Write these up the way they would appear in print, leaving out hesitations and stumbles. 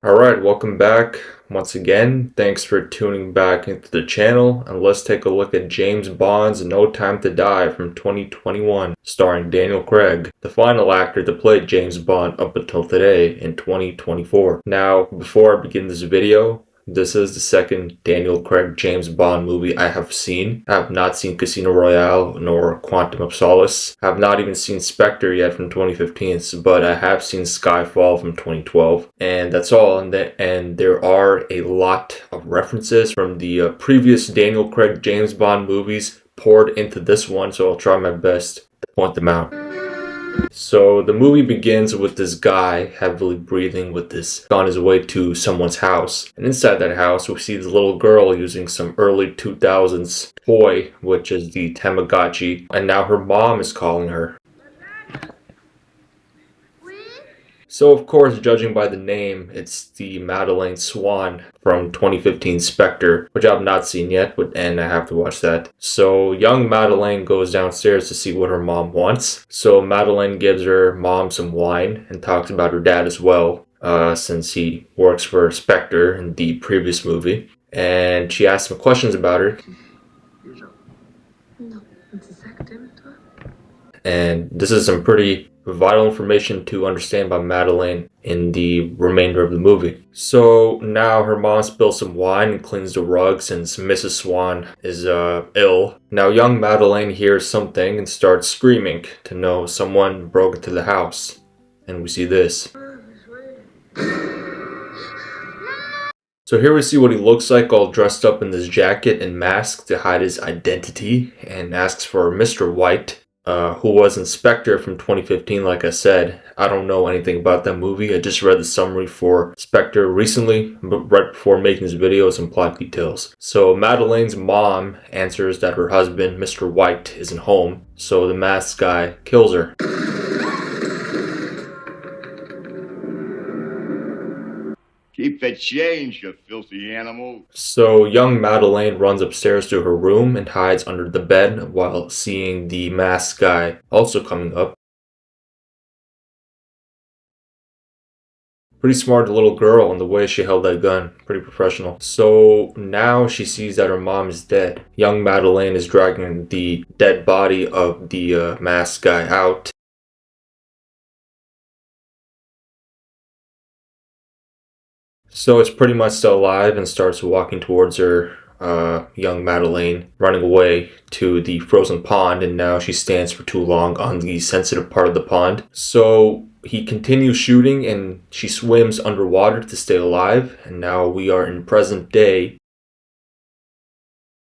Alright, welcome back once again. Thanks for tuning back into the channel, and let's take a look at James Bond's No Time to Die from 2021, starring Daniel Craig, the final actor to play James Bond up until today in 2024. Now, before I begin this video, this is the second Daniel Craig James Bond movie I have seen. I have not seen Casino Royale nor Quantum of Solace. I have not even seen Spectre yet from 2015, but I have seen Skyfall from 2012. And that's all. And there are a lot of references from the previous Daniel Craig James Bond movies poured into this one, so I'll try my best to point them out. So the movie begins with this guy heavily breathing with this on his way to someone's house. And inside that house, we see this little girl using some early 2000s toy, which is the Tamagotchi. And now her mom is calling her. So of course, judging by the name, it's the Madeleine Swan from 2015 Spectre, which I have not seen yet, and I have to watch that. So young Madeleine goes downstairs to see what her mom wants. So Madeleine gives her mom some wine and talks about her dad as well, since he works for Spectre in the previous movie. And she asks some questions about her. And this is some pretty vital information to understand about Madeleine in the remainder of the movie. So now her mom spills some wine and cleans the rug since Mrs. Swan is ill. Now young Madeleine hears something and starts screaming to know someone broke into the house. And we see this. So here we see what he looks like, all dressed up in this jacket and mask to hide his identity, and asks for Mr. White, who was in Spectre from 2015. Like I said, I don't know anything about that movie. I just read the summary for Spectre recently, but right before making this video, some plot details. So Madeleine's mom answers that her husband, Mr. White, isn't home, so the masked guy kills her. Keep the change, you filthy animal. So young Madeleine runs upstairs to her room and hides under the bed while seeing the masked guy also coming up. Pretty smart little girl in the way she held that gun. Pretty professional. So now she sees that her mom is dead. Young Madeleine is dragging the dead body of the masked guy out. So it's pretty much still alive and starts walking towards her, young Madeleine, running away to the frozen pond, and now she stands for too long on the sensitive part of the pond. So he continues shooting and she swims underwater to stay alive, and now we are in present day.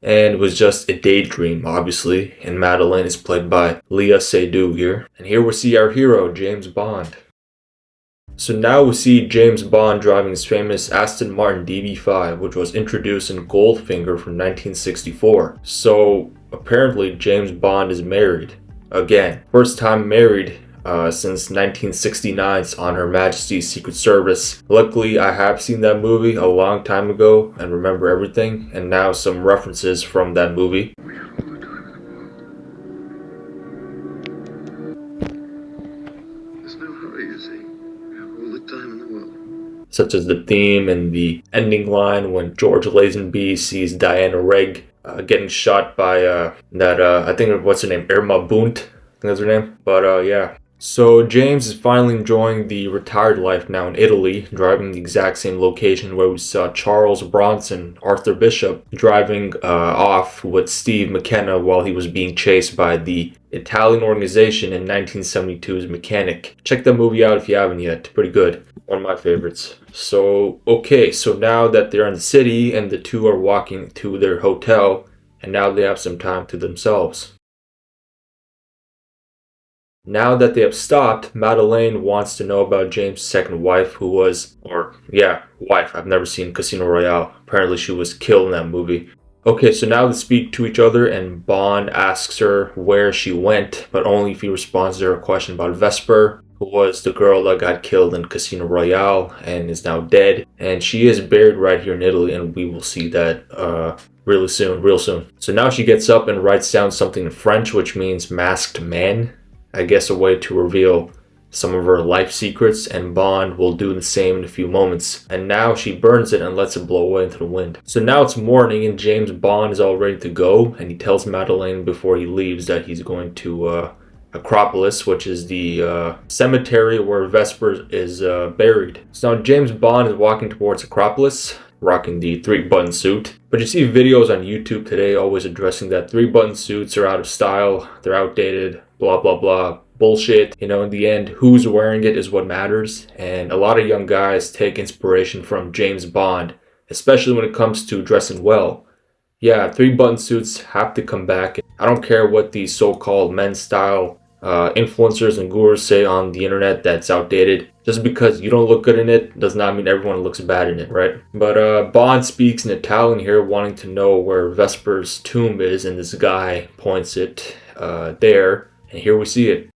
And it was just a daydream, obviously, and Madeleine is played by Léa Seydoux here. And here we see our hero, James Bond. So now we see James Bond driving his famous Aston Martin DB5, which was introduced in Goldfinger from 1964. So apparently James Bond is married. Again, first time married since 1969's On Her Majesty's Secret Service. Luckily, I have seen that movie a long time ago and remember everything, and now some references from that movie. Such as the theme and the ending line when George Lazenby sees Diana Rigg getting shot by I think, what's her name, Irma Bunt, I think that's her name. But yeah. So James is finally enjoying the retired life now in Italy, driving the exact same location where we saw Charles Bronson, Arthur Bishop, driving off with Steve McKenna while he was being chased by the Italian organization in 1972's Mechanic. Check that movie out if you haven't yet. Pretty good. One of my favorites. So, okay, so now that they're in the city and the two are walking to their hotel, and now they have some time to themselves. Now that they have stopped, Madeleine wants to know about James' second wife, who was, wife. I've never seen Casino Royale. Apparently she was killed in that movie. Okay, so now they speak to each other and Bond asks her where she went, but only if he responds to her question about Vesper, who was the girl that got killed in Casino Royale and is now dead. And she is buried right here in Italy, and we will see that real soon. So now she gets up and writes down something in French, which means masked man. I guess a way to reveal some of her life secrets, and Bond will do the same in a few moments. And now she burns it and lets it blow away into the wind. So now it's morning and James Bond is all ready to go, and he tells Madeleine before he leaves that he's going to Acropolis, which is the cemetery where Vesper is buried. So now James Bond is walking towards Acropolis, rocking the 3-button suit. But you see videos on YouTube today always addressing that 3-button suits are out of style, they're outdated, blah blah blah. Bullshit. You know, in the end, who's wearing it is what matters. And a lot of young guys take inspiration from James Bond, especially when it comes to dressing well. Yeah, 3-button suits have to come back. I don't care what these so-called men's style influencers and gurus say on the internet that's outdated. Just because you don't look good in it does not mean everyone looks bad in it, right? But Bond speaks in Italian here, wanting to know where Vesper's tomb is, and this guy points it there, and here we see it.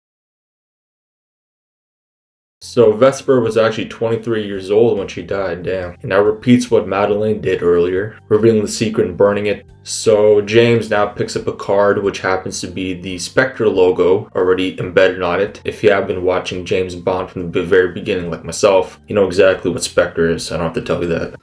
So Vesper was actually 23 years old when she died, damn. And that repeats what Madeleine did earlier, revealing the secret and burning it. So James now picks up a card which happens to be the SPECTRE logo already embedded on it. If you have been watching James Bond from the very beginning like myself, you know exactly what SPECTRE is, I don't have to tell you that.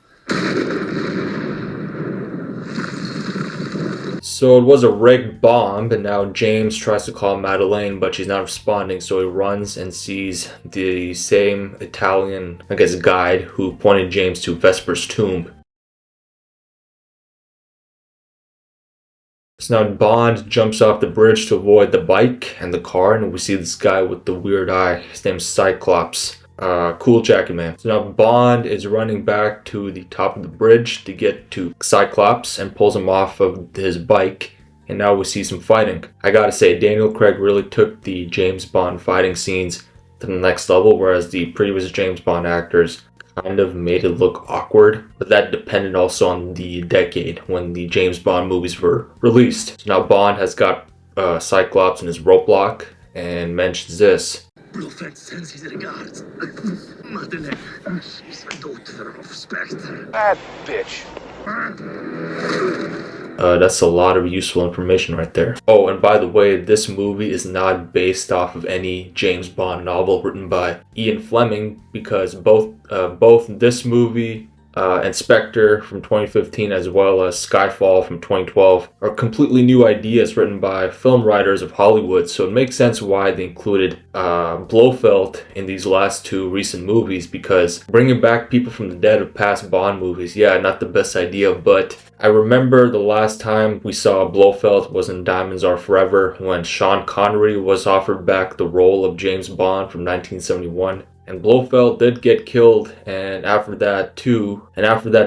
So it was a rigged bomb, and now James tries to call Madeleine, but she's not responding, so he runs and sees the same Italian, I guess, guide who pointed James to Vesper's tomb. So now Bond jumps off the bridge to avoid the bike and the car, and we see this guy with the weird eye. His name's Cyclops. Cool jacket man. So now Bond is running back to the top of the bridge to get to Cyclops and pulls him off of his bike, and now we see some fighting. I gotta say, Daniel Craig really took the James Bond fighting scenes to the next level, whereas the previous James Bond actors kind of made it look awkward, but that depended also on the decade when the James Bond movies were released. So now Bond has got Cyclops in his roadblock and mentions this. Blofeld sends his regards. Madeleine, she's a daughter of Spectre. That bitch. That's a lot of useful information right there. Oh, and by the way, this movie is not based off of any James Bond novel written by Ian Fleming, because both this movie and Spectre from 2015, as well as Skyfall from 2012, are completely new ideas written by film writers of Hollywood, so it makes sense why they included Blofeld in these last two recent movies, because bringing back people from the dead of past Bond movies, yeah, not the best idea, but I remember the last time we saw Blofeld was in Diamonds Are Forever, when Sean Connery was offered back the role of James Bond from 1971. And Blofeld did get killed, and after that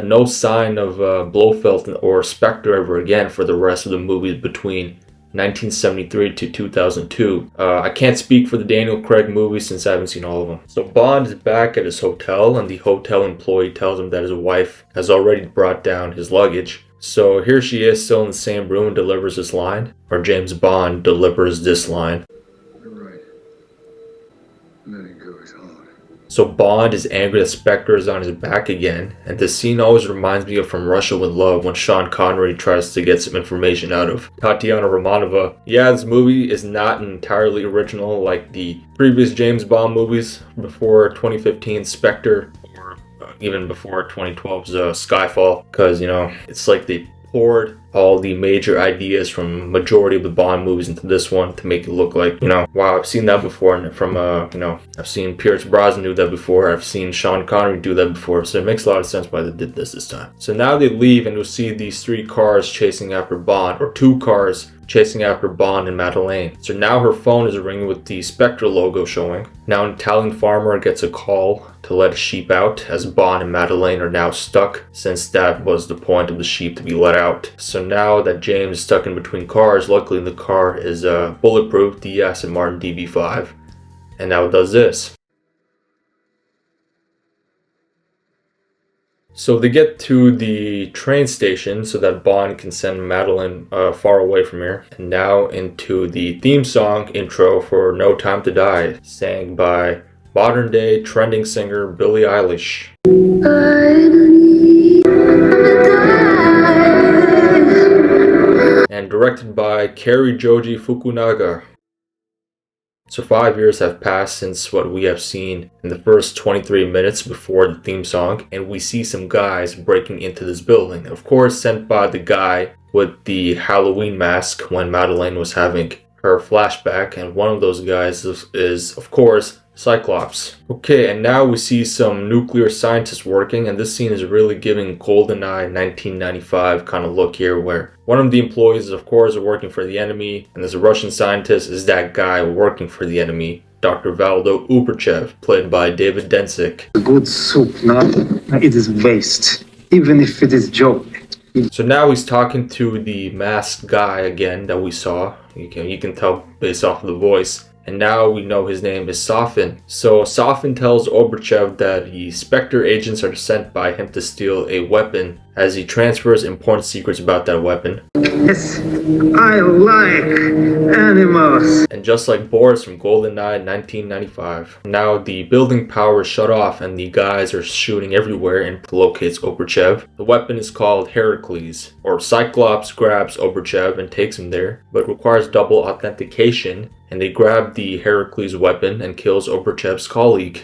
no sign of Blofeld or Spectre ever again for the rest of the movies between 1973 to 2002. I can't speak for the Daniel Craig movies since I haven't seen all of them. So Bond is back at his hotel, and the hotel employee tells him that his wife has already brought down his luggage. So here she is, still in the same room, and delivers this line, or James Bond delivers this line. You're right. Letting go is hard. So Bond is angry that Spectre is on his back again, and this scene always reminds me of From Russia with Love, when Sean Connery tries to get some information out of Tatiana Romanova. Yeah, this movie is not entirely original like the previous James Bond movies before 2015's Spectre, or even before 2012's Skyfall, because, you know, it's like they poured all the major ideas from majority of the Bond movies into this one to make it look like, you know, wow, I've seen that before, and from you know, I've seen Pierce Brosnan do that before, I've seen Sean Connery do that before, so it makes a lot of sense why they did this time. So now they leave, and you'll see these 3 cars chasing after Bond, or 2 cars chasing after Bond and Madeleine. So now her phone is ringing with the Spectre logo showing. Now an Italian farmer gets a call to let a sheep out, as Bond and Madeleine are now stuck, since that was the point of the sheep, to be let out. So now that James is stuck in between cars, luckily the car is bulletproof, the Aston Martin DB5, and now it does this. So they get to the train station so that Bond can send Madeleine far away from here. And now into the theme song intro for No Time to Die, sang by modern day trending singer Billie Eilish. And directed by Cary Joji Fukunaga. So 5 years have passed since what we have seen in the first 23 minutes before the theme song, and we see some guys breaking into this building. Of course, sent by the guy with the Halloween mask when Madeleine was having her flashback, and one of those guys is of course, Cyclops. Okay, and now we see some nuclear scientists working, and this scene is really giving GoldenEye 1995 kind of look here, where one of the employees is of course working for the enemy, and there's a Russian scientist is that guy working for the enemy, Dr. Valdo Uberchev, played by David Dencik. Good soup, no? It is waste, even if it is joke. So now he's talking to the masked guy again that we saw. You can tell based off of the voice. And now we know his name is Sofin. So Sofin tells Oberchev that the Spectre agents are sent by him to steal a weapon as he transfers important secrets about that weapon. Yes, I like animals. And just like Boris from GoldenEye 1995, now the building power is shut off and the guys are shooting everywhere and locates Oberchev. The weapon is called Heracles, or Cyclops grabs Oberchev and takes him there, but requires double authentication, and they grab the Heracles weapon and kills Oberchev's colleague.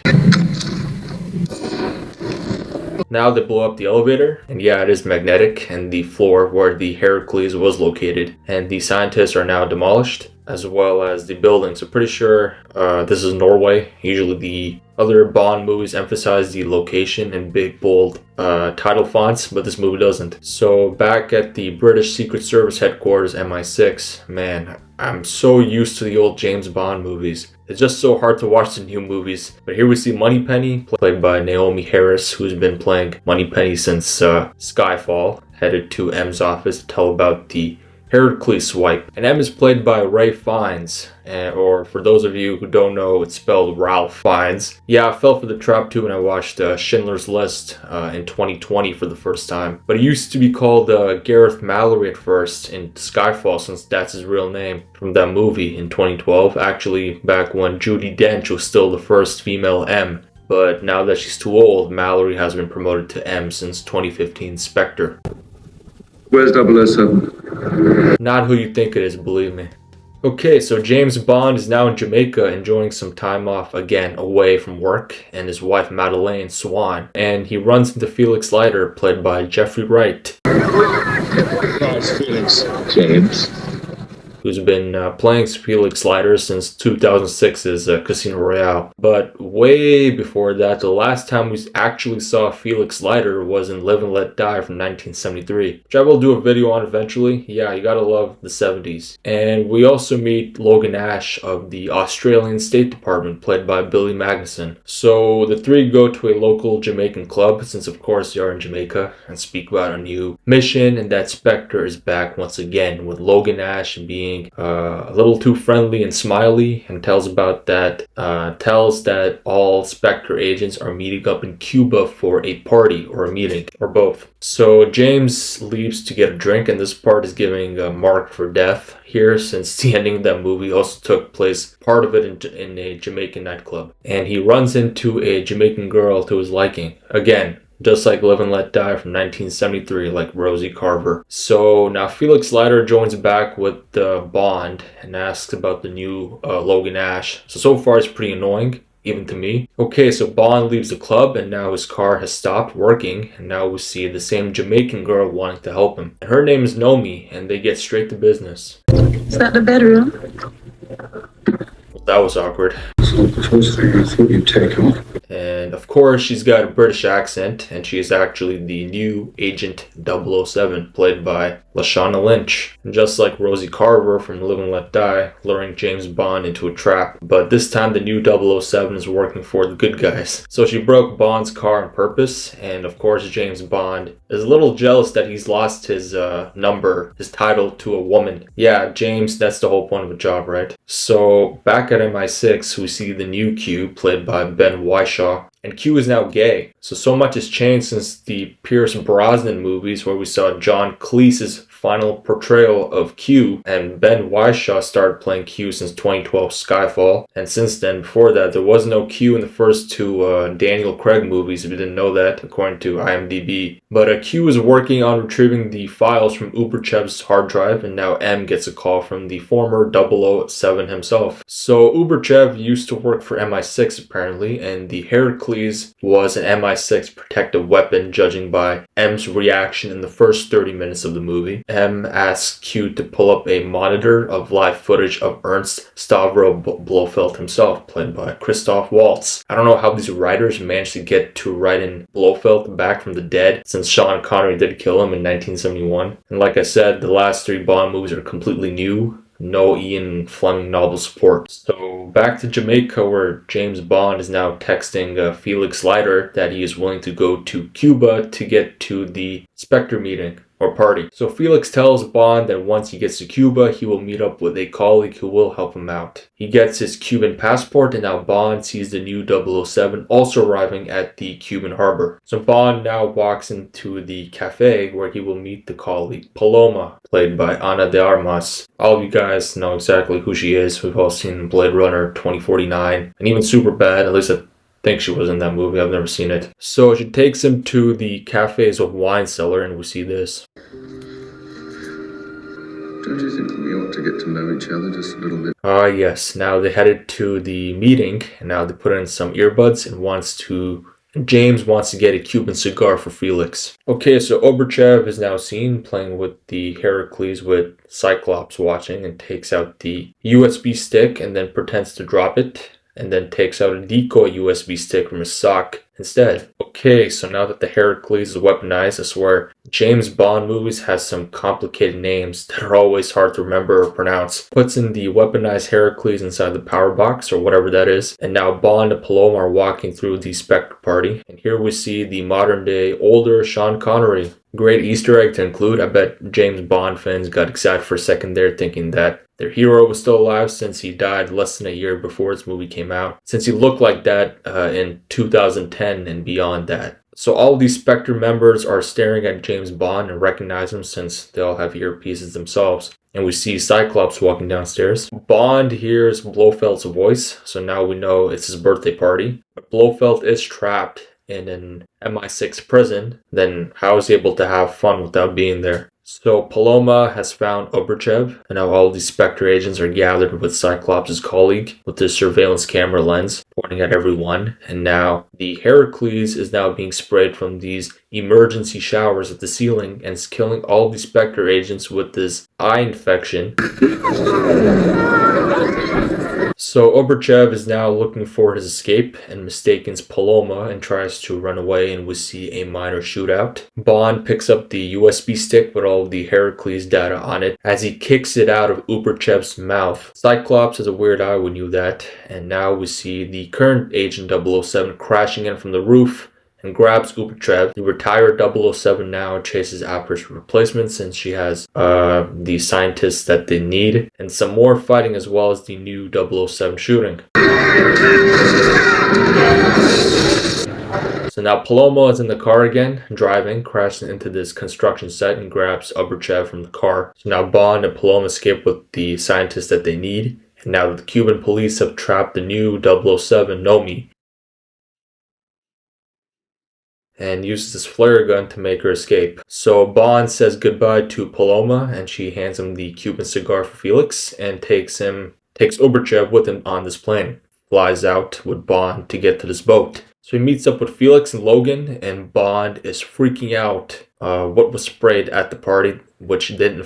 Now they blow up the elevator, and yeah, it is magnetic, and the floor where the Heracles was located, and the scientists are now demolished, as well as the building. So pretty sure this is Norway. Usually the other Bond movies emphasize the location in big, bold title fonts, but this movie doesn't. So back at the British Secret Service headquarters, MI6, man, I'm so used to the old James Bond movies. It's just so hard to watch the new movies. But here we see Moneypenny, played by Naomi Harris, who's been playing Moneypenny since Skyfall, headed to M's office to tell about the Heracles swipe. And M is played by Ray Fiennes, or for those of you who don't know, it's spelled Ralph Fiennes. Yeah, I fell for the trap too when I watched Schindler's List in 2020 for the first time. But it used to be called Gareth Mallory at first in Skyfall, since that's his real name from that movie in 2012. Actually, back when Judi Dench was still the first female M. But now that she's too old, Mallory has been promoted to M since 2015 Spectre. Where's 007? Not who you think it is, believe me. Okay, so James Bond is now in Jamaica enjoying some time off again away from work and his wife Madeleine Swan, and he runs into Felix Leiter, played by Jeffrey Wright. Nice Felix. James. Who's been playing Felix Leiter since 2006's Casino Royale. But way before that, the last time we actually saw Felix Leiter was in Live and Let Die from 1973, which I will do a video on eventually. Yeah, you gotta love the 70s. And we also meet Logan Ash of the Australian State Department, played by Billy Magnuson. So the three go to a local Jamaican club, since of course they are in Jamaica, and speak about a new mission, and that Spectre is back once again, with Logan Ash being a little too friendly and smiley, and tells that all Spectre agents are meeting up in Cuba for a party or a meeting or both. So James leaves to get a drink, and this part is giving a mark for death here, since the ending of that movie also took place, part of it in a Jamaican nightclub, and he runs into a Jamaican girl to his liking again, just like Live and Let Die from 1973, like Rosie Carver. So now Felix Leiter joins back with Bond and asks about the new Logan Ash. So far it's pretty annoying, even to me. Okay, so Bond leaves the club, and now his car has stopped working, and now we see the same Jamaican girl wanting to help him. And her name is Nomi, and they get straight to business. Is that the bedroom? That was awkward. So the first thing I thought you'd take off. And of course, she's got a British accent, and she is actually the new Agent 007, played by Lashana Lynch. And just like Rosie Carver from Live and Let Die, luring James Bond into a trap. But this time, the new 007 is working for the good guys. So she broke Bond's car on purpose, and of course, James Bond is a little jealous that he's lost his his title to a woman. Yeah, James, that's the whole point of a job, right? So back at MI6, we see the new Q, played by Ben Whishaw. And Q is now gay. So much has changed since the Pierce Brosnan movies, where we saw John Cleese's final portrayal of Q, and Ben Whishaw started playing Q since 2012 Skyfall, and since then, before that, there was no Q in the first two Daniel Craig movies, if you didn't know that, according to IMDb. But Q is working on retrieving the files from Uberchev's hard drive, and now M gets a call from the former 007 himself. So Uberchev used to work for MI6 apparently, and the Heracles was an MI6 protective weapon, judging by M's reaction in the first 30 minutes of the movie. M asks Q to pull up a monitor of live footage of Ernst Stavro Blofeld himself, played by Christoph Waltz. I don't know how these writers managed to get to write in Blofeld back from the dead, since Sean Connery did kill him in 1971. And like I said, the last three Bond movies are completely new. No Ian Fleming novel support. So back to Jamaica, where James Bond is now texting Felix Leiter that he is willing to go to Cuba to get to the SPECTRE meeting or party. So Felix tells Bond that once he gets to Cuba, he will meet up with a colleague who will help him out. He gets his Cuban passport, and now Bond sees the new 007 also arriving at the Cuban harbor. So Bond now walks into the cafe where he will meet the colleague Paloma, played by Ana de Armas. All of you guys know exactly who she is. We've all seen Blade Runner 2049 and even Superbad. At least I think she was in that movie. I've never seen it. So she takes him to the cafe's wine cellar, and we see this. Don't you think we ought to get to know each other just a little bit? Yes. Now they headed to the meeting, and now they put in some earbuds and James wants to get a Cuban cigar for Felix. Okay, so Oberchev is now seen playing with the Heracles with Cyclops watching, and takes out the USB stick and then pretends to drop it, and then takes out a decoy USB stick from his sock instead. Okay, so now that the Heracles is weaponized, I swear, James Bond movies has some complicated names that are always hard to remember or pronounce. Puts in the weaponized Heracles inside the power box, or whatever that is, and now Bond and Paloma are walking through the SPECTRE party, and here we see the modern day older Sean Connery. Great Easter egg to include. I bet James Bond fans got excited for a second there, thinking that their hero was still alive since he died less than a year before this movie came out, since he looked like that in 2010 and beyond that. So all these SPECTRE members are staring at James Bond and recognize him since they all have earpieces themselves. And we see Cyclops walking downstairs. Bond hears Blofeld's voice, so now we know it's his birthday party. But Blofeld is trapped in an MI6 prison, then how is he able to have fun without being there? So Paloma has found Oberchev, and now all these SPECTRE agents are gathered with Cyclops' colleague with his surveillance camera lens pointing at everyone, and now the Heracles is now being sprayed from these emergency showers at the ceiling and is killing all the SPECTRE agents with this eye infection. So Oberchev is now looking for his escape and mistakes Paloma and tries to run away, and we see a minor shootout. Bond picks up the USB stick with all of the Heracles data on it as he kicks it out of Uberchev's mouth. Cyclops has a weird eye, we knew that, and now we see the current Agent 007 crashing in from the roof and grabs Uberchev. The retired 007 now chases after his replacement since she has the scientists that they need, and some more fighting as well as the new 007 shooting. So now Paloma is in the car again, driving, crashing into this construction site and grabs Uberchev from the car. So now Bond and Paloma escape with the scientists that they need, and now that the Cuban police have trapped the new 007 Nomi, and uses his flare gun to make her escape. So Bond says goodbye to Paloma, and she hands him the Cuban cigar for Felix and takes Oberchev with him on this plane. Flies out with Bond to get to this boat. So he meets up with Felix and Logan, and Bond is freaking out what was sprayed at the party, which didn't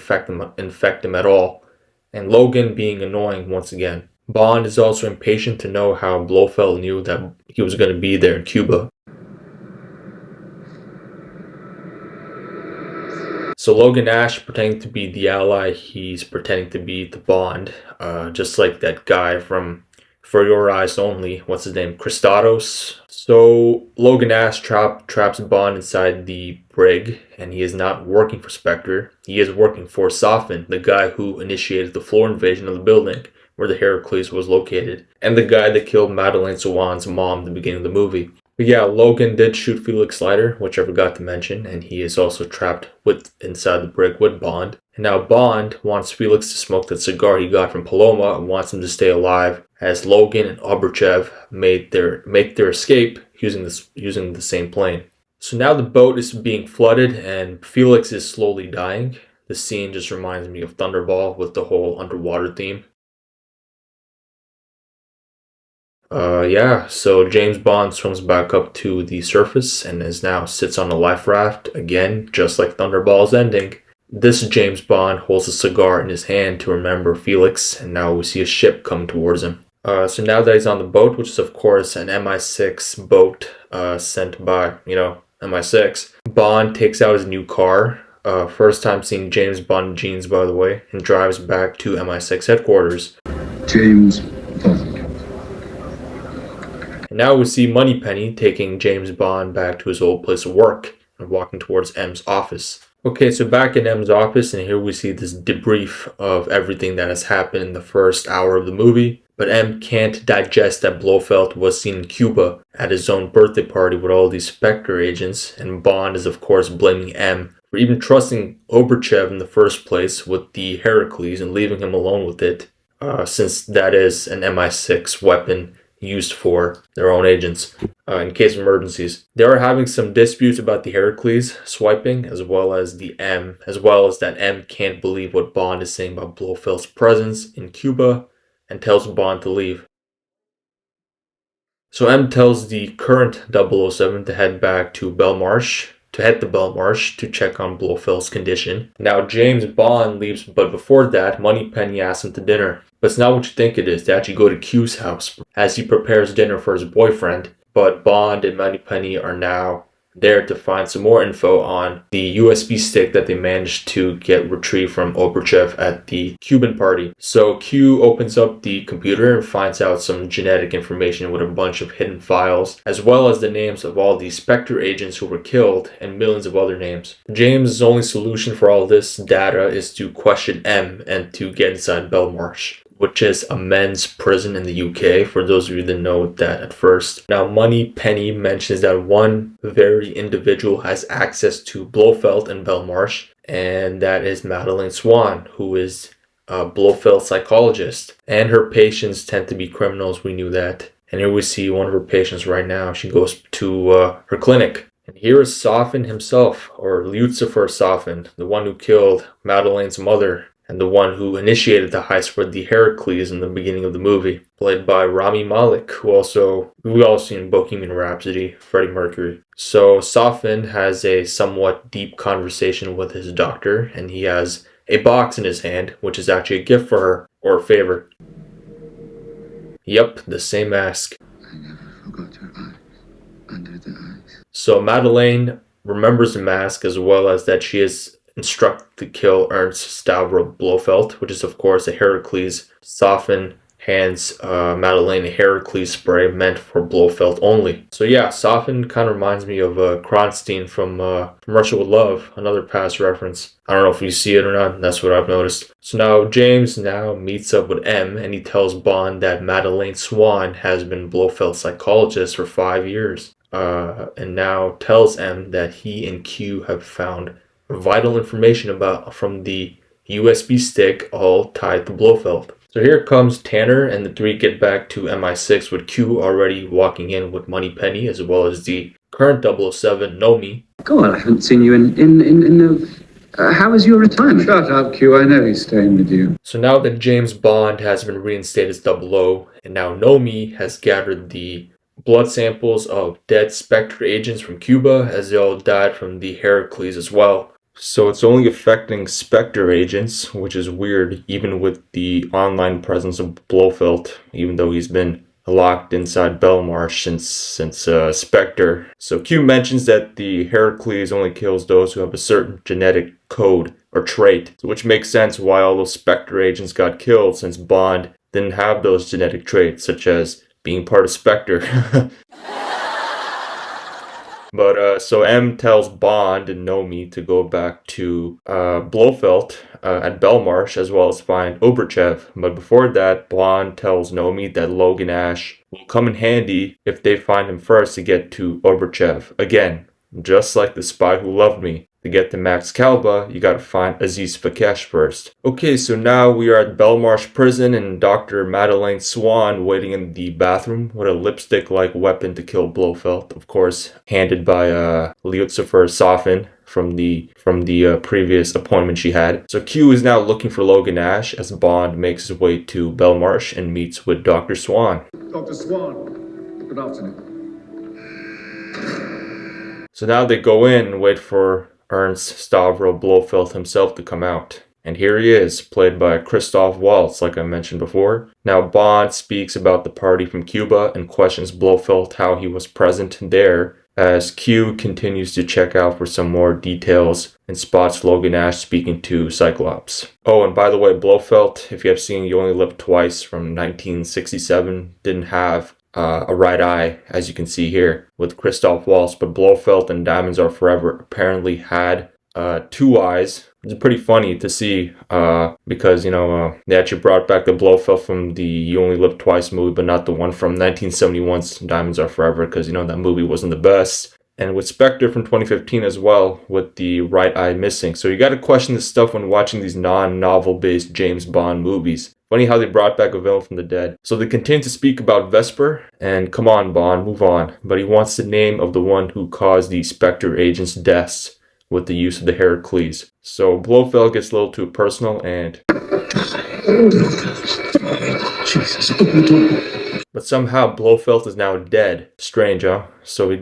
infect him at all, and Logan being annoying once again. Bond is also impatient to know how Blofeld knew that he was going to be there in Cuba. So Logan Ash pretending to be the ally, he's pretending to be the Bond, just like that guy from For Your Eyes Only, what's his name, Christados. So Logan Ash traps Bond inside the brig, and he is not working for SPECTRE. He is working for Safin, the guy who initiated the floor invasion of the building where the Heracles was located, and the guy that killed Madeleine Swan's mom at the beginning of the movie. But yeah, Logan did shoot Felix Leiter, which I forgot to mention, and he is also trapped inside the brig with Bond. And now Bond wants Felix to smoke that cigar he got from Paloma and wants him to stay alive, as Logan and Oberchev make their escape using the same plane. So now the boat is being flooded and Felix is slowly dying. The scene just reminds me of Thunderball with the whole underwater theme. So James Bond swims back up to the surface and now sits on a life raft, again, just like Thunderball's ending. This James Bond holds a cigar in his hand to remember Felix, and now we see a ship come towards him. So now that he's on the boat, which is of course an MI6 boat sent by, MI6, Bond takes out his new car, first time seeing James Bond jeans by the way, and drives back to MI6 headquarters. James Bond. And now we see Moneypenny taking James Bond back to his old place of work and walking towards M's office. Okay, so back in M's office, and here we see this debrief of everything that has happened in the first hour of the movie. But M can't digest that Blofeld was seen in Cuba at his own birthday party with all these SPECTRE agents, and Bond is of course blaming M for even trusting Oberchev in the first place with the Heracles and leaving him alone with it, since that is an MI6 weapon used for their own agents in case of emergencies. They are having some disputes about the Heracles swiping, as well as that M can't believe what Bond is saying about Blofeld's presence in Cuba and tells Bond to leave. So M tells the current 007 to head back to Belmarsh, to check on Blofeld's condition. Now James Bond leaves, but before that, Moneypenny asks him to dinner. But it's not what you think it is. They actually go to Q's house as he prepares dinner for his boyfriend. But Bond and Moneypenny are now there to find some more info on the USB stick that they managed to get retrieved from Oberchev at the Cuban party. So Q opens up the computer and finds out some genetic information with a bunch of hidden files, as well as the names of all the SPECTRE agents who were killed and millions of other names. James' only solution for all this data is to question M and to get inside Belmarsh, which is a men's prison in the UK, for those of you that know that at first. Now, Moneypenny mentions that one very individual has access to Blofeld and Belmarsh, and that is Madeleine Swan, who is a Blofeld psychologist. And her patients tend to be criminals, we knew that. And here we see one of her patients right now. She goes to her clinic. And here is Safin himself, or Lucifer Safin, the one who killed Madeleine's mother, and the one who initiated the heist for the Heracles in the beginning of the movie, played by Rami Malek, who we all seen in Bohemian Rhapsody, Freddie Mercury. So Safin has a somewhat deep conversation with his doctor, and he has a box in his hand, which is actually a gift for her, or a favor. Yep, the same mask. I never forgot your eyes, under the eyes. So Madeleine remembers the mask, as well as that she is instructed to kill Ernst Stavro Blofeld, which is of course a Heracles. Safin hands Madeleine a Heracles spray meant for Blofeld only. So yeah, Safin kind of reminds me of Kronstein from Russia with Love, another past reference. I don't know if you see it or not, that's what I've noticed. So now James meets up with M, and he tells Bond that Madeleine Swan has been Blofeld's psychologist for 5 years. And now tells M that he and Q have found vital information from the USB stick, all tied to Blofeld. So here comes Tanner, and the three get back to MI6 with Q already walking in with Moneypenny, as well as the current 007, Nomi. Go on, I haven't seen you how was your retirement? Shut up, Q. I know he's staying with you. So now that James Bond has been reinstated as 00, and now Nomi has gathered the blood samples of dead SPECTRE agents from Cuba, as they all died from the Heracles as well. So it's only affecting SPECTRE agents, which is weird, even with the online presence of Blofeld, even though he's been locked inside Belmarsh since SPECTRE. So Q mentions that the Heracles only kills those who have a certain genetic code or trait, which makes sense why all those SPECTRE agents got killed, since Bond didn't have those genetic traits, such as being part of SPECTRE. But so M tells Bond and Nomi to go back to Blofeld at Belmarsh, as well as find Oberchev. But before that, Bond tells Nomi that Logan Ash will come in handy if they find him first to get to Oberchev. Again, just like The Spy Who Loved Me. To get to Max Calba, you gotta find Aziz Fakesh first. Okay, so now we are at Belmarsh Prison and Dr. Madeleine Swan waiting in the bathroom with a lipstick-like weapon to kill Blofeld, of course, handed by Lucifer Sofin from the previous appointment she had. So Q is now looking for Logan Ash as Bond makes his way to Belmarsh and meets with Dr. Swan. Dr. Swan, good afternoon. So now they go in and wait for Ernst Stavro Blofeld himself to come out. And here he is, played by Christoph Waltz, like I mentioned before. Now Bond speaks about the party from Cuba and questions Blofeld how he was present there, as Q continues to check out for some more details and spots Logan Ash speaking to Cyclops. Oh, and by the way, Blofeld, if you have seen You Only Live Twice from 1967, didn't have a right eye, as you can see here with Christoph Waltz, but Blofeld and Diamonds Are Forever apparently had two eyes. It's pretty funny to see because, they actually brought back the Blofeld from the You Only Live Twice movie, but not the one from 1971's Diamonds Are Forever, because, that movie wasn't the best. And with Spectre from 2015 as well, with the right eye missing. So you got to question this stuff when watching these non-novel based James Bond movies. Funny how they brought back a villain from the dead. So they continue to speak about Vesper, and come on Bond, move on. But he wants the name of the one who caused the Spectre agents' deaths with the use of the Heracles. So Blofeld gets a little too personal and... Jesus. But somehow Blofeld is now dead. Strange, huh? So he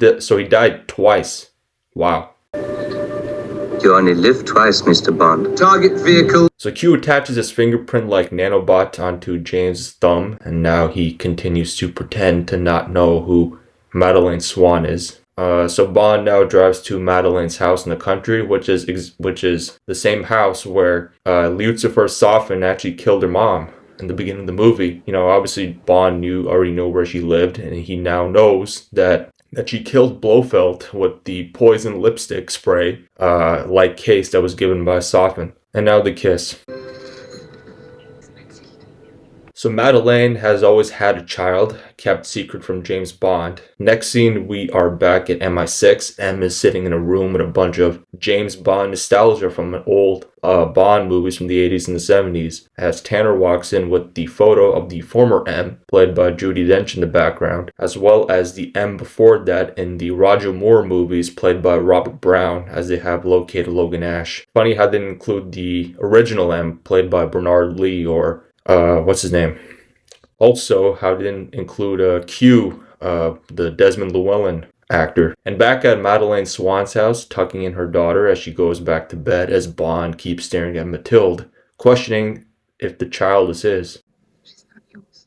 died twice. Wow. You only live twice, Mr. Bond. Target vehicle. So Q attaches his fingerprint-like nanobot onto James' thumb, and now he continues to pretend to not know who Madeleine Swan is. So Bond now drives to Madeleine's house in the country, which is the same house where Lucifer Sofin actually killed her mom in the beginning of the movie. Obviously Bond already knew where she lived, and he now knows that she killed Blofeld with the poison lipstick spray like case that was given by Sofin. And now the kiss. So Madeleine has always had a child, kept secret from James Bond. Next scene, we are back at MI6. M is sitting in a room with a bunch of James Bond nostalgia from an old Bond movies from the 80s and the 70s. As Tanner walks in with the photo of the former M, played by Judi Dench in the background, as well as the M before that in the Roger Moore movies, played by Robert Brown, as they have located Logan Ash. Funny how they didn't include the original M, played by Bernard Lee, or what's his name? Also, how they didn't include Q, the Desmond Llewellyn actor. And back at Madeleine Swan's house, tucking in her daughter as she goes back to bed, as Bond keeps staring at Mathilde, questioning if the child is his. She's not yours.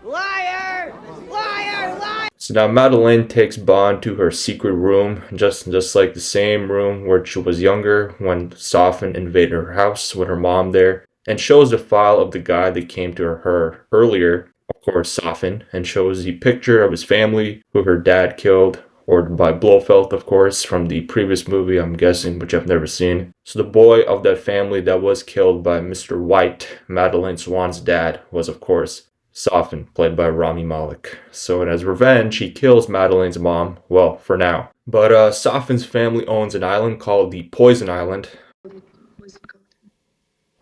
Liar! Liar! Liar! So now Madeleine takes Bond to her secret room, just like the same room where she was younger when Sofin invaded her house with her mom there, and shows the file of the guy that came to her earlier, of course Sofin, and shows the picture of his family who her dad killed, ordered by Blofeld, of course, from the previous movie, I'm guessing, which I've never seen. So the boy of that family that was killed by Mr. White, Madeleine Swan's dad, was of course Sofin, played by Rami Malek. So as revenge, he kills Madeleine's mom, well, for now. But Sofin's family owns an island called the Poison Island,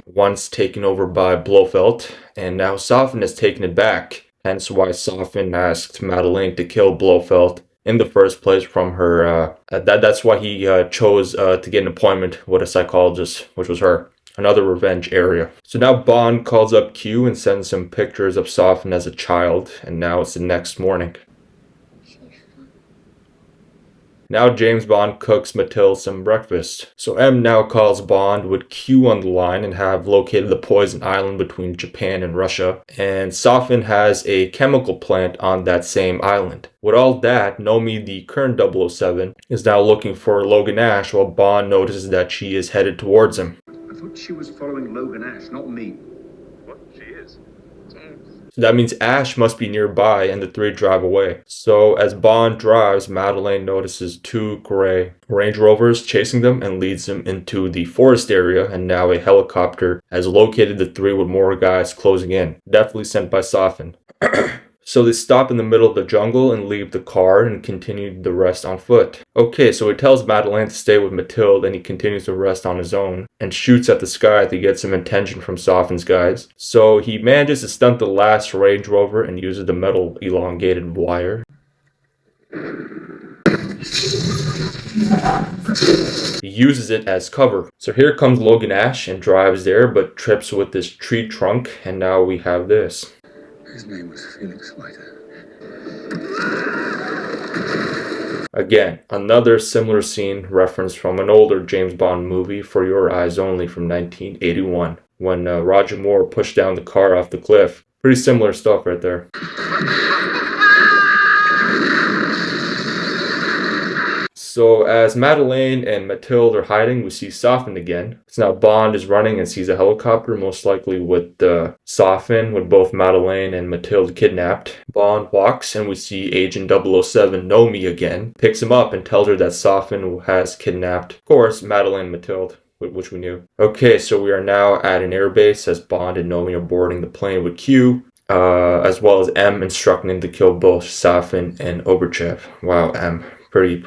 once taken over by Blofeld, and now Sofin has taken it back. Hence why Sofin asked Madeleine to kill Blofeld in the first place from her. That's why he chose to get an appointment with a psychologist, which was her. Another revenge area. So now Bond calls up Q and sends him pictures of Sofin as a child, and now it's the next morning. Now James Bond cooks Mathilde some breakfast. So M now calls Bond with Q on the line and have located the poison island between Japan and Russia. And Sofin has a chemical plant on that same island. With all that, Nomi, the current 007, is now looking for Logan Ash while Bond notices that she is headed towards him. I thought she was following Logan Ash, not me. What? She is. James. So that means Ash must be nearby and the three drive away. So as Bond drives, Madeleine notices two gray Range Rovers chasing them and leads them into the forest area, and now a helicopter has located the three with more guys closing in. Definitely sent by Sofin. So they stop in the middle of the jungle and leave the car and continue the rest on foot. Okay, so he tells Madeleine to stay with Mathilde and he continues the rest on his own and shoots at the sky to get some attention from Sophin's guys. So he manages to stunt the last Range Rover and uses the metal elongated wire. He uses it as cover. So here comes Logan Ash and drives there but trips with this tree trunk, and now we have this. His name was Felix Leiter. Again, another similar scene referenced from an older James Bond movie, For Your Eyes Only, from 1981, when Roger Moore pushed down the car off the cliff. Pretty similar stuff right there. So as Madeleine and Mathilde are hiding, we see Sophin again. So now Bond is running and sees a helicopter, most likely with Sophin, with both Madeleine and Mathilde kidnapped. Bond walks and we see Agent 007 Nomi again, picks him up and tells her that Sophin has kidnapped, of course, Madeleine and Mathilde, which we knew. Okay, so we are now at an airbase as Bond and Nomi are boarding the plane with Q, as well as M instructing him to kill both Sophin and Oberchev. Wow, M. Pretty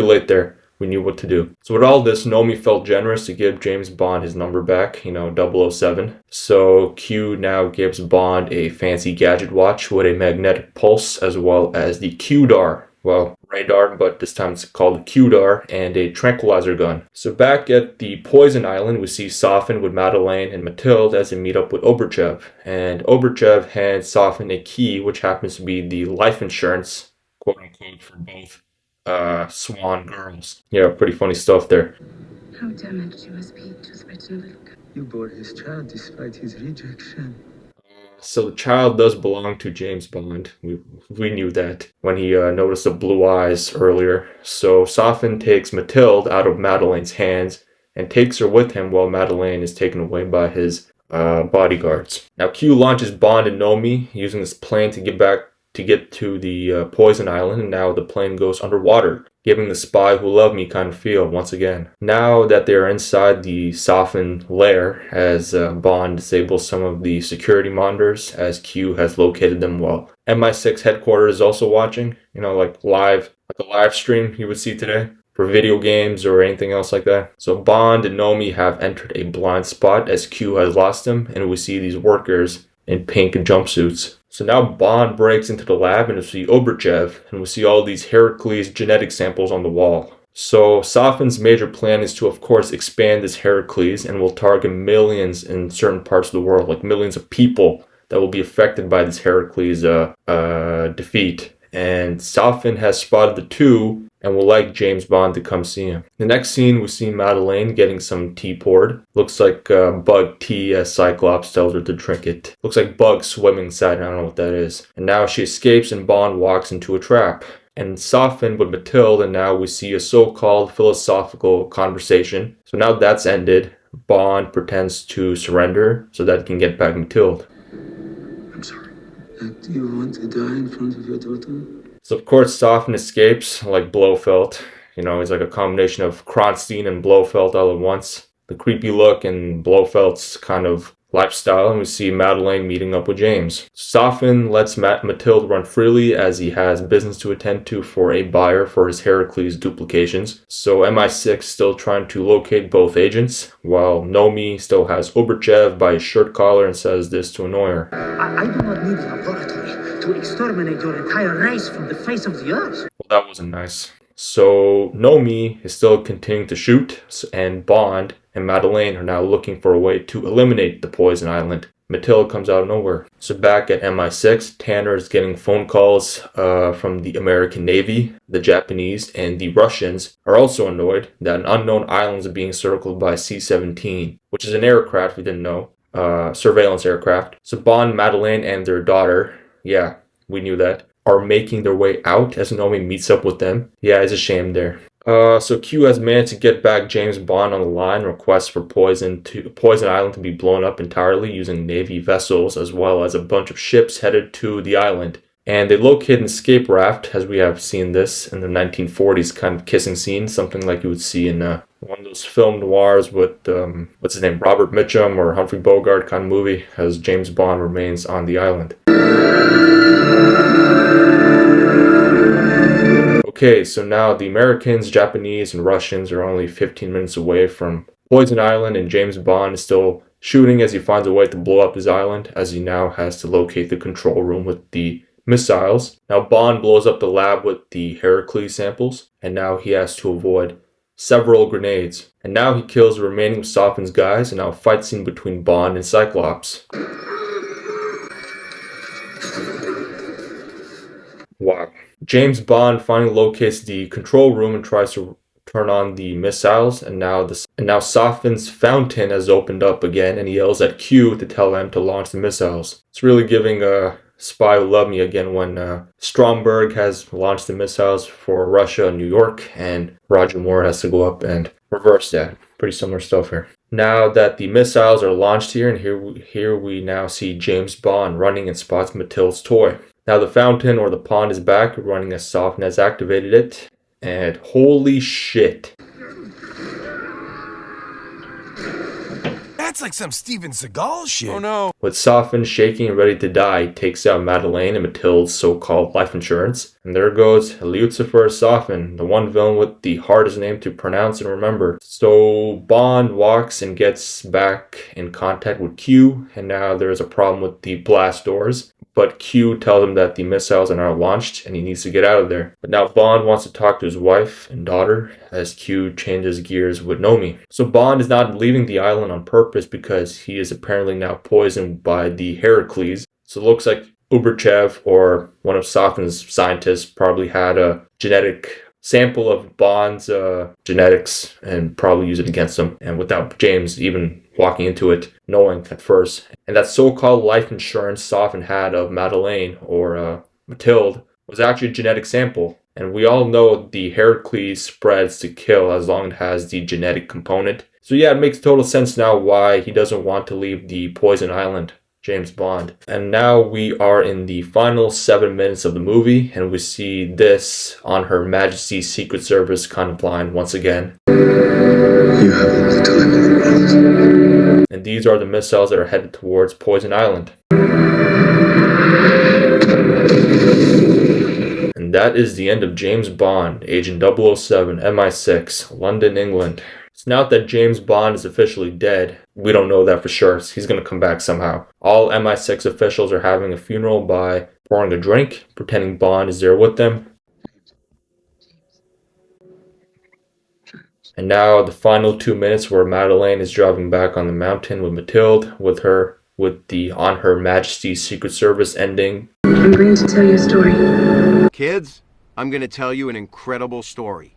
late there. We knew what to do. So with all this, Nomi felt generous to give James Bond his number back, 007. So Q now gives Bond a fancy gadget watch with a magnetic pulse, as well as the QDAR. Well, radar, but this time it's called a QDAR, and a tranquilizer gun. So back at the Poison Island, we see Sophin with Madeleine and Mathilde as they meet up with Oberchev. And Oberchev hands Sophin a key, which happens to be the life insurance, quote unquote, for both Swan girls. Yeah, pretty funny stuff there. How damaged you must be to threaten a little girl. You bore his child despite his rejection. So the child does belong to James Bond. We knew that when he noticed the blue eyes earlier. So Sophin takes Mathilde out of Madeleine's hands and takes her with him while Madeleine is taken away by his bodyguards. Now Q launches Bond and Nomi using this plane to get to the Poison Island, and now the plane goes underwater, giving the Spy Who Loved Me kind of feel once again. Now that they are inside the Sophin lair, as Bond disables some of the security monitors, as Q has located them while MI6 headquarters is also watching, like a live stream you would see today for video games or anything else like that. So Bond and Nomi have entered a blind spot as Q has lost them, and we see these workers in pink jumpsuits. So now Bond breaks into the lab and we see Oberchev, and we see all these Heracles genetic samples on the wall. So Sophin's major plan is to, of course, expand this Heracles and will target millions in certain parts of the world, like millions of people that will be affected by this Heracles defeat. And Sophin has spotted the two and would like James Bond to come see him. The next scene, we see Madeleine getting some tea poured. Looks like bug tea, as Cyclops tells her to drink it. Looks like bugs swimming inside, I don't know what that is. And now she escapes and Bond walks into a trap. And Sophin with Mathilde, and now we see a so-called philosophical conversation. So now that's ended, Bond pretends to surrender so that he can get back Mathilde. I'm sorry. Do you want to die in front of your daughter? So of course Sophin escapes like Blofeld. He's like a combination of Kronstein and Blofeld all at once. The creepy look and Blofeld's kind of lifestyle, and we see Madeleine meeting up with James. Sophin lets Mathilde run freely as he has business to attend to for a buyer for his Heracles duplications. So MI6 still trying to locate both agents, while Nomi still has Oberchev by his shirt collar and says this to annoy her. I do not need a laboratory to exterminate your entire race from the face of the earth. Well, that wasn't nice. So Nomi is still continuing to shoot, and Bond and Madeleine are now looking for a way to eliminate the Poison Island. Mathilde comes out of nowhere. So back at MI6, Tanner is getting phone calls from the American Navy. The Japanese and the Russians are also annoyed that an unknown island is being circled by C-17, which is an aircraft we didn't know, surveillance aircraft. So Bond, Madeleine, and their daughter, yeah, we knew that, are making their way out as Nomi meets up with them. Yeah, it's a shame there. So Q has managed to get back James Bond on the line, requests for Poison Island to be blown up entirely using Navy vessels, as well as a bunch of ships headed to the island. And they locate an escape raft, as we have seen this in the 1940s kind of kissing scene, something like you would see in One of those film noirs with, what's his name, Robert Mitchum or Humphrey Bogart kind of movie, as James Bond remains on the island. Okay, so now the Americans, Japanese, and Russians are only 15 minutes away from Poison Island, and James Bond is still shooting as he finds a way to blow up his island, as he now has to locate the control room with the missiles. Now Bond blows up the lab with the Heracles samples, and now he has to avoid several grenades. And now he kills the remaining Sophin's guys, and now a fight scene between Bond and Cyclops. Wow. James Bond finally locates the control room and tries to turn on the missiles, and now Sophin's fountain has opened up again, and he yells at Q to tell him to launch the missiles. It's really giving Spy Who Loved Me again when Stromberg has launched the missiles for Russia and New York, and Roger Moore has to go up and reverse that. Pretty similar stuff here. Now that the missiles are launched here, and here we now see James Bond running and spots Mathilde's toy. Now the fountain or the pond is back, running as Sophin has activated it, and holy shit. That's like some Steven Seagal shit. Oh no. With Sophin shaking and ready to die, he takes out Madeleine and Mathilde's so-called life insurance. And there goes Lucifer Sophin, the one villain with the hardest name to pronounce and remember. So Bond walks and gets back in contact with Q, and now there's a problem with the blast doors. But Q tells him that the missiles are now launched and he needs to get out of there. But now Bond wants to talk to his wife and daughter as Q changes gears with Nomi. So Bond is not leaving the island on purpose because he is apparently now poisoned by the Heracles. So it looks like Uberchev or one of Sophin's scientists probably had a genetic sample of Bond's genetics and probably use it against him. And without James even walking into it, knowing at first. And that so-called life insurance Sophin had of Madeleine or Mathilde was actually a genetic sample. And we all know the Heracles spreads to kill as long as it has the genetic component. So yeah, it makes total sense now why he doesn't want to leave the Poison Island, James Bond. And now we are in the final 7 minutes of the movie, and we see this on Her Majesty's Secret Service kind of line once again. You have all the time in the world. And these are the missiles that are headed towards Poison Island. And that is the end of James Bond, Agent 007, MI6, London, England. So now that James Bond is officially dead, we don't know that for sure. He's going to come back somehow. All MI6 officials are having a funeral by pouring a drink, pretending Bond is there with them. And now the final 2 minutes where Madeleine is driving back on the mountain with Mathilde, with the On Her Majesty's Secret Service ending. I'm going to tell you a story. Kids, I'm gonna tell you an incredible story.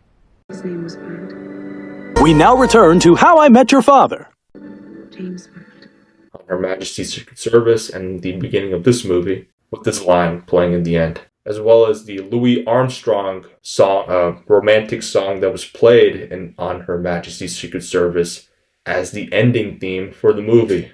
His name was Bond. We now return to How I Met Your Father. James Bond. On Her Majesty's Secret Service and the beginning of this movie, with this line playing in the end. As well as the Louis Armstrong song, romantic song that was played on Her Majesty's Secret Service as the ending theme for the movie.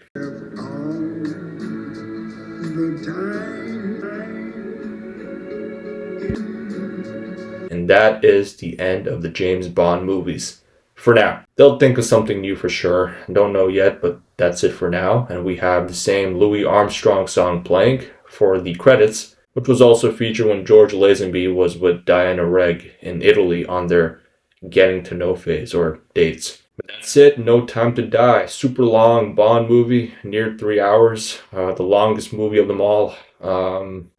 And that is the end of the James Bond movies. For now. They'll think of something new for sure. Don't know yet, but that's it for now. And we have the same Louis Armstrong song playing for the credits, which was also featured when George Lazenby was with Diana Rigg in Italy on their getting to know phase or dates. But that's it. No Time to Die. Super long Bond movie, near 3 hours. The longest movie of them all.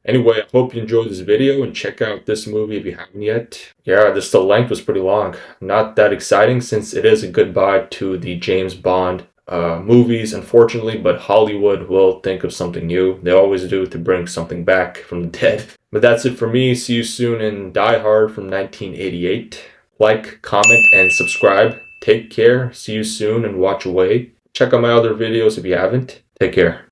Anyway, I hope you enjoyed this video and check out this movie if you haven't yet. Yeah, the length was pretty long. Not that exciting since it is a goodbye to the James Bond movies, unfortunately, but Hollywood will think of something new. They always do to bring something back from the dead. But that's it for me. See you soon in Die Hard from 1988. Like, comment, and subscribe. Take care. See you soon and watch away. Check out my other videos if you haven't. Take care.